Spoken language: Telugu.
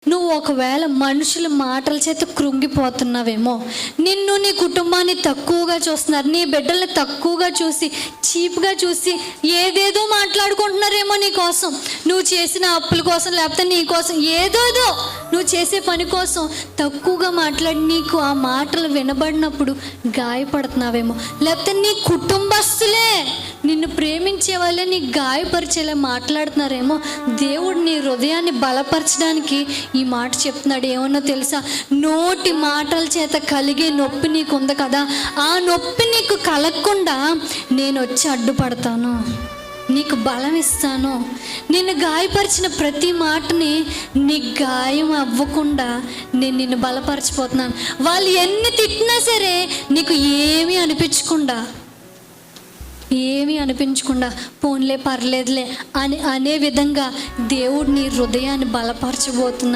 నువ్వు ఒకవేళ మనుషుల మాటల చేత కృంగిపోతున్నావేమో, నిన్ను నీ కుటుంబాన్ని తక్కువగా చూస్తున్నారు, నీ బిడ్డల్ని తక్కువగా చూసి చీప్గా చూసి ఏదేదో మాట్లాడుకుంటున్నారేమో నీ కోసం, నువ్వు చేసిన అప్పుల కోసం, లేకపోతే నీ కోసం ఏదోదో నువ్వు చేసే పని కోసం తక్కువగా మాట్లాడి నీకు ఆ మాటలు వినబడినప్పుడు గాయపడుతున్నావేమో, లేకపోతే నీ కుటుంబస్తులే నిన్ను ప్రేమించే వాళ్ళే నీ గాయపరిచేలా మాట్లాడుతున్నారేమో. దేవుడు నీ హృదయాన్ని బలపరచడానికి ఈ మాట చెప్తున్నాడు. ఏమన్నా తెలుసా? నోటి మాటల చేత కలిగే నొప్పి నీకు ఉంది కదా, ఆ నొప్పి నీకు కలగకుండా నేను వచ్చి అడ్డుపడతాను, నీకు బలం ఇస్తాను. నిన్ను గాయపరిచిన ప్రతి మాటని నీ గాయం అవ్వకుండా నేను నిన్ను బలపరచిపోతున్నాను. వాళ్ళు ఎన్ని తిట్టినా సరే నీకు ఏమీ అనిపించకుండా పోన్లే పర్లేదులే అనే విధంగా దేవుడు నీ హృదయాన్ని బలపరచబోతున్నాను.